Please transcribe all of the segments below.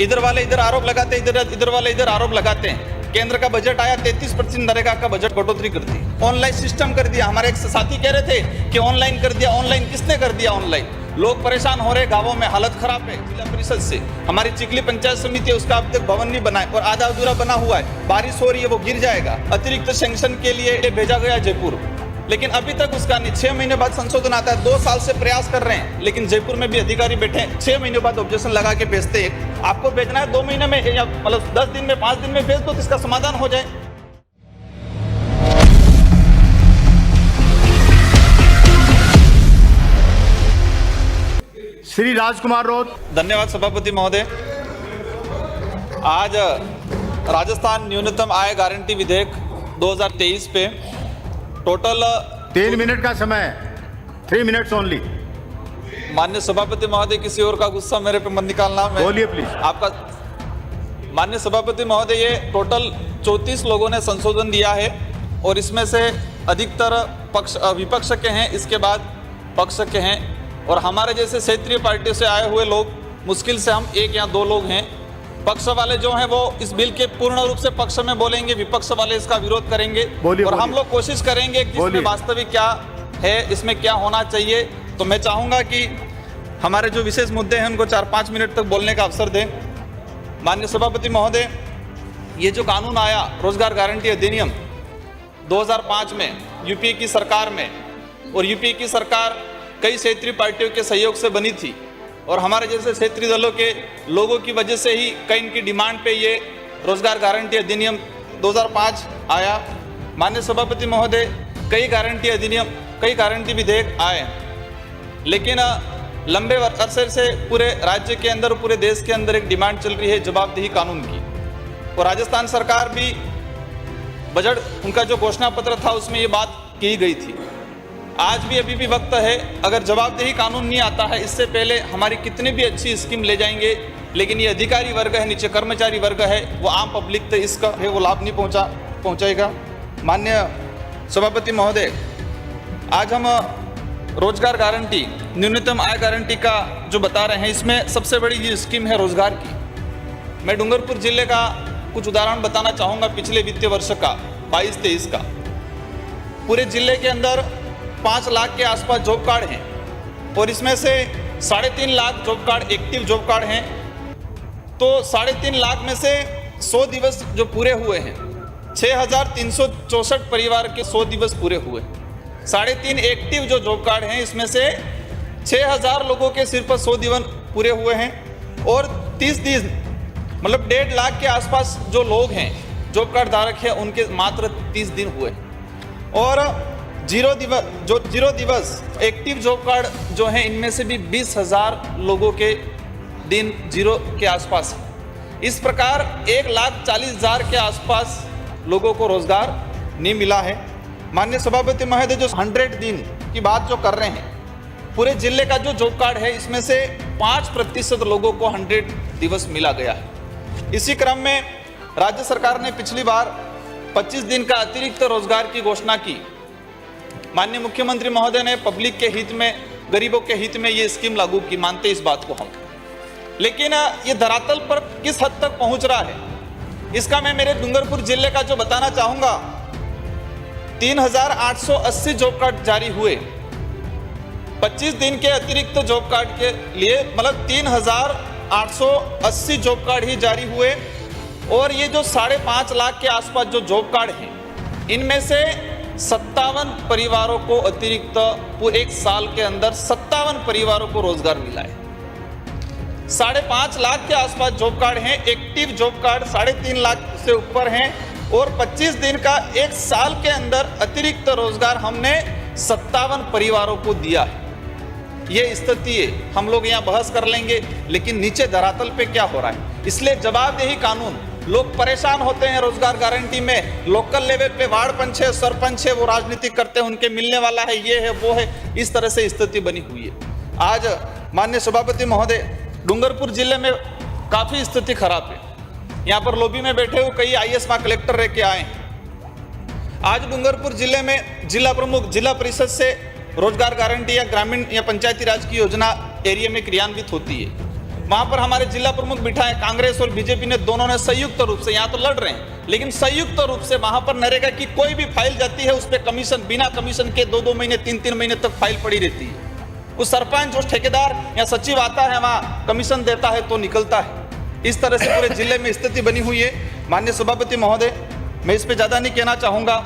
इधर वाले इधर आरोप लगाते हैं, इधर वाले इधर आरोप लगाते हैं। केंद्र का बजट आया, 33% नरेगा का बजट कटौती कर दी, ऑनलाइन सिस्टम कर दिया। हमारे एक साथी कह रहे थे कि ऑनलाइन कर दिया। ऑनलाइन किसने कर दिया? ऑनलाइन। लोग परेशान हो रहे, गांवों में हालत खराब है। जिला परिषद से हमारी चिखली पंचायत समिति है, उसका अब तक भवन नहीं बना है और आधा अधूरा बना हुआ है। बारिश हो रही है, वो गिर जाएगा। अतिरिक्त सैंक्शन के लिए भेजा गया जयपुर, लेकिन अभी तक उसका नहीं। 6 महीने बाद संशोधन आता है। 2 साल से प्रयास कर रहे हैं, लेकिन जयपुर में भी अधिकारी बैठे हैं, 6 महीने बाद ऑब्जेक्शन लगा के भेजते हैं। आपको भेजना है 2 महीने में या मतलब 10 दिन में, 5 दिन में भेज दो तो इसका समाधान हो जाए। श्री राजकुमार रोत। धन्यवाद सभापति महोदय। आज राजस्थान न्यूनतम आय गारंटी विधेयक 2023 पे टोटल 3 मिनट का समय, 3 मिनट्स ओनली। माननीय सभापति महोदय, किसी और का गुस्सा मेरे पे मत निकालना। बोलिए प्लीज। आपका माननीय सभापति महोदय, ये टोटल 34 लोगों ने संशोधन दिया है और इसमें से अधिकतर पक्ष विपक्ष के हैं, इसके बाद पक्ष के हैं और हमारे जैसे क्षेत्रीय पार्टियों से आए हुए लोग मुश्किल से हम 1 या 2 लोग हैं। पक्ष वाले जो हैं वो इस बिल के पूर्ण रूप से पक्ष में बोलेंगे, विपक्ष वाले इसका विरोध करेंगे और हम लोग कोशिश करेंगे कि इसमें वास्तविक क्या है, इसमें क्या होना चाहिए। तो मैं चाहूँगा कि हमारे जो विशेष मुद्दे हैं उनको 4-5 मिनट तक बोलने का अवसर दें। माननीय सभापति महोदय, ये जो कानून आया रोजगार गारंटी अधिनियम 2005 में यूपीए की सरकार में, और यूपीए की सरकार कई क्षेत्रीय पार्टियों के सहयोग से बनी थी और हमारे जैसे क्षेत्रीय दलों के लोगों की वजह से ही कई इनकी डिमांड पे ये रोजगार गारंटी अधिनियम 2005 आया। माननीय सभापति महोदय, कई गारंटी विधेयक आए, लेकिन लंबे अरसे से पूरे राज्य के अंदर, पूरे देश के अंदर एक डिमांड चल रही है जवाबदेही कानून की। और राजस्थान सरकार भी बजट उनका जो घोषणा पत्र था उसमें ये बात की गई थी। आज भी अभी भी वक्त है, अगर जवाबदेही कानून नहीं आता है, इससे पहले हमारी कितनी भी अच्छी स्कीम ले जाएंगे, लेकिन ये अधिकारी वर्ग है, नीचे कर्मचारी वर्ग है, वो आम पब्लिक तक इसका है वो लाभ नहीं पहुंचाएगा। माननीय सभापति महोदय, आज हम रोजगार गारंटी, न्यूनतम आय गारंटी का जो बता रहे हैं, इसमें सबसे बड़ी ये स्कीम है रोजगार की। मैं डूंगरपुर जिले का कुछ उदाहरण बताना चाहूँगा। पिछले वित्तीय वर्ष का 22-23 का पूरे जिले के अंदर 5 लाख के आसपास जॉब कार्ड हैं और इसमें से 3.5 lakh job card active job card हैं। तो 3.5 लाख में से 100 दिवस जो पूरे हुए हैं, 6,364 परिवार के 100 दिवस पूरे हुए। 3.5 एक्टिव जो जॉब कार्ड हैं, इसमें से 6,000 लोगों के सिर्फ 100 दिवस पूरे हुए हैं और 30 दिन मतलब 1.5 लाख के आसपास जो लोग हैं जॉब कार्ड धारक हैं, उनके मात्र 30 दिन हुए। और जीरो दिवस एक्टिव जॉब कार्ड जो है, इनमें से भी 20,000 लोगों के दिन जीरो के आसपास है। इस प्रकार 1,40,000 के आसपास लोगों को रोजगार नहीं मिला है। माननीय सभापति महोदय, जो 100 दिन की बात जो कर रहे हैं, पूरे जिले का जो जॉब कार्ड है, इसमें से 5% लोगों को 100 दिवस मिला गया है। इसी क्रम में राज्य सरकार ने पिछली बार 25 दिन का अतिरिक्त रोजगार की घोषणा की। माननीय मुख्यमंत्री महोदय ने पब्लिक के हित में, गरीबों के हित में ये स्कीम लागू की, मानते इस बात को हम, लेकिन ये धरातल पर किस हद तक पहुंच रहा है, इसका मैं मेरे डूंगरपुर जिले का जो बताना चाहूंगा। 3,880 जॉब कार्ड जारी हुए 25 दिन के अतिरिक्त जॉब कार्ड के लिए, मतलब 3,880 जॉब कार्ड ही जारी हुए। और ये जो 5.5 लाख के आसपास जो जॉब कार्ड हैं, इनमें से 57 परिवारों को अतिरिक्त पूरे 1 साल के अंदर 57 परिवारों को रोजगार मिला है। 5.5 लाख के आसपास जॉब कार्ड हैं, एक्टिव जॉब कार्ड 3.5 लाख से ऊपर हैं और 25 दिन का 1 साल के अंदर अतिरिक्त रोजगार हमने 57 परिवारों को दिया है। ये स्थिति है, हम लोग यहाँ बहस कर लेंगे, लेकिन नीचे धरातल पे क्या हो रहा है। इसलिए जवाबदेही कानून, लोग परेशान होते हैं रोजगार गारंटी में, लोकल लेवल पे वार्ड पंच है, सरपंच है, वो राजनीति करते हैं, उनके मिलने वाला है, ये है वो है, इस तरह से स्थिति बनी हुई है। आज माननीय सभापति महोदय, डूंगरपुर जिले में काफी स्थिति खराब है। यहाँ पर लॉबी में बैठे हुए कई IAS कलेक्टर रह के आए हैं। आज डूंगरपुर जिले में जिला प्रमुख, जिला परिषद से रोजगार गारंटी या ग्रामीण या पंचायती राज की योजना एरिया में क्रियान्वित होती है। वहां पर हमारे जिला प्रमुख बिठाए, कांग्रेस और बीजेपी ने दोनों ने संयुक्त रूप से, यहाँ तो लड़ रहे हैं लेकिन संयुक्त रूप से वहां पर नरेगा की कोई भी फाइल जाती है उस पर कमीशन, बिना कमीशन के 2-2 महीने 3-3 महीने तक फाइल पड़ी रहती है। उस सरपंच, उस ठेकेदार या सचिव आता है, वहां कमीशन देता है तो निकलता है। इस तरह से पूरे जिले में स्थिति बनी हुई है। माननीय सभापति महोदय, मैं इस पे ज्यादा नहीं कहना चाहूंगा।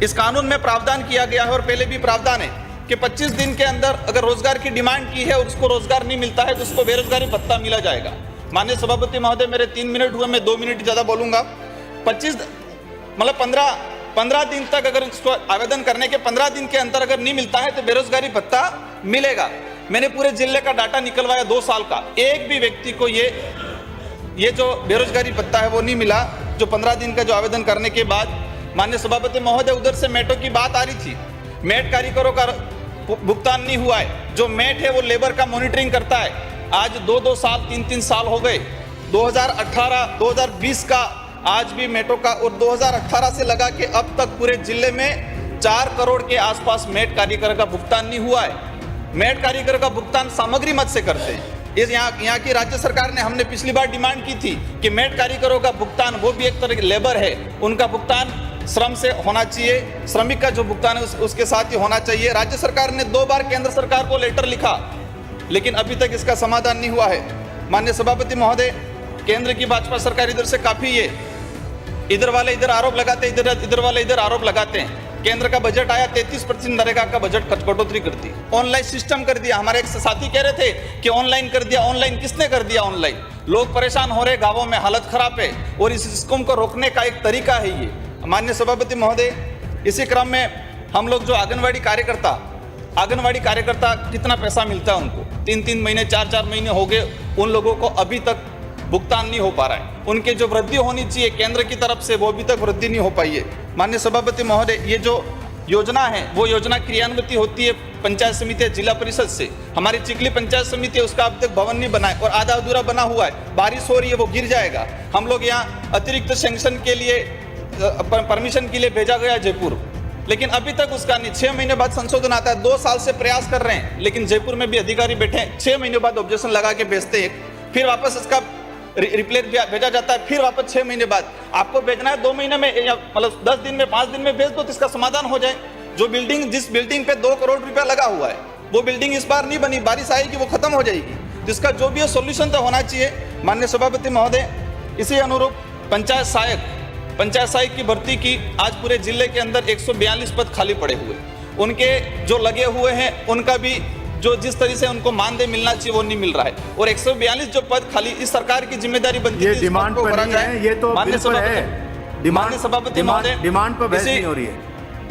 इस कानून में प्रावधान किया गया है और पहले भी प्रावधान है कि 25 दिन के अंदर अगर रोजगार की डिमांड की है और उसको रोजगार नहीं मिलता है तो उसको बेरोजगारी भत्ता मिला जाएगा। माननीय सभापति महोदय, मेरे 3 मिनट हुए, मैं 2 मिनट ज्यादा बोलूंगा। 25 मतलब 15 दिन तक अगर इसको आवेदन करने के 15 दिन के अंदर अगर नहीं मिलता है तो बेरोजगारी भत्ता मिलेगा। मैंने पूरे जिले का डाटा निकलवाया 2 साल का, एक भी व्यक्ति को ये जो बेरोजगारी भत्ता है वो नहीं मिला, जो 15 दिन का जो आवेदन करने के बाद। माननीय सभापति महोदय, उधर से मेटो की बात आ रही थी, मेट कारीगरों का भुगतान नहीं हुआ है। जो मेट है वो लेबर का मॉनिटरिंग करता है, आज 2-2 साल 3-3 साल हो गए। 2018-2020 का आज भी मेटो का, और 2018 से लगा के अब तक पूरे जिले में 4 करोड़ के आसपास मेट कारीगर का भुगतान नहीं हुआ है। मेट कारीगर का भुगतान सामग्री मद से करते हैं। इस यहाँ की राज्य सरकार ने, हमने पिछली बार डिमांड की थी कि मेट कारीगरों का भुगतान, वो भी एक तरह की लेबर है, उनका भुगतान श्रम से होना चाहिए, श्रमिक का जो भुगतान है उसके साथ ही होना चाहिए। राज्य सरकार ने 2 बार केंद्र सरकार को लेटर लिखा लेकिन अभी तक इसका समाधान नहीं हुआ है। माननीय सभापति महोदय, केंद्र की भाजपा सरकार इधर से काफी है, इधर वाले इधर आरोप लगाते हैं, इधर वाले इधर आरोप लगाते हैं। केंद्र का बजट आया, 33% नरेगा का बजट कटौती कर दी, ऑनलाइन सिस्टम कर दिया। हमारे एक साथी कह रहे थे कि ऑनलाइन कर दिया। ऑनलाइन किसने कर दिया? ऑनलाइन। लोग परेशान हो रहे, गांवों में हालत खराब है और इस स्कीम को रोकने का एक तरीका है ये। माननीय सभापति महोदय, इसी क्रम में हम लोग जो आंगनवाड़ी कार्यकर्ता कितना पैसा मिलता है उनको, 3-3 महीने 4-4 महीने हो गए, उन लोगों को अभी तक भुगतान नहीं हो पा रहा है। उनके जो वृद्धि होनी चाहिए केंद्र की तरफ से, वो अभी तक वृद्धि नहीं हो पाई है। माननीय सभापति महोदय, ये जो योजना है वो योजना क्रियान्वित होती है पंचायत समिति, जिला परिषद से। हमारी चिखली पंचायत समिति है, उसका अभी तक भवन नहीं बना है और आधा अधूरा बना हुआ है। बारिश हो रही है, वो गिर जाएगा। हम लोग यहाँ अतिरिक्त सैंक्शन के लिए, परमिशन के लिए भेजा गया जयपुर, लेकिन अभी तक उसका नहीं। 6 महीने बाद संशोधन आता है। 2 साल से प्रयास कर रहे हैं लेकिन जयपुर में भी अधिकारी बैठे हैं, 6 महीने बाद ऑब्जेक्शन लगा के भेजते हैं, फिर वापस इसका रिप्लेट भेजा जाता है, फिर वापस 6 महीने बाद। आपको भेजना है 2 महीने में या मतलब 10 दिन में, 5 दिन में भेज दो तो इसका समाधान हो जाए। जो बिल्डिंग, जिस बिल्डिंग पे 2 करोड़ रुपया लगा हुआ है, वो बिल्डिंग इस बार नहीं बनी, बारिश आएगी वो खत्म हो जाएगी। जिसका जो भी सोल्यूशन तो होना चाहिए। माननीय सभापति महोदय, इसी अनुरूप पंचायत सहायक की भर्ती की आज पूरे जिले के अंदर 142 पद खाली पड़े हुए, उनके जो लगे हुए हैं उनका भी जो जिस तरह से उनको मानदेय मिलना चाहिए वो नहीं मिल रहा है। और 142 जो पद खाली, इस सरकार की जिम्मेदारी बनती है ये डिमांड पर नहीं है, ये तो माननीय सभापति महोदय, डिमांड पर बहस नहीं हो रही है।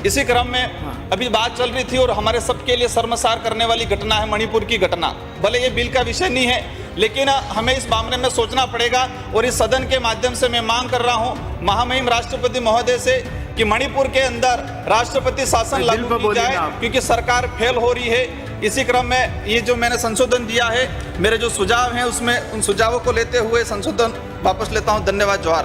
इसी क्रम में अभी बात चल रही थी और हमारे सबके लिए शर्मसार करने वाली घटना है मणिपुर की घटना। भले ये बिल का विषय नहीं है लेकिन हमें इस मामले में सोचना पड़ेगा और इस सदन के माध्यम से मैं मांग कर रहा हूं महामहिम राष्ट्रपति महोदय से कि मणिपुर के अंदर राष्ट्रपति शासन लागू की जाए, क्योंकि सरकार फेल हो रही है। इसी क्रम में ये जो मैंने संशोधन दिया है, मेरे जो सुझाव हैं उसमें उन सुझावों को लेते हुए संशोधन वापस लेता हूं। धन्यवाद। जोहार।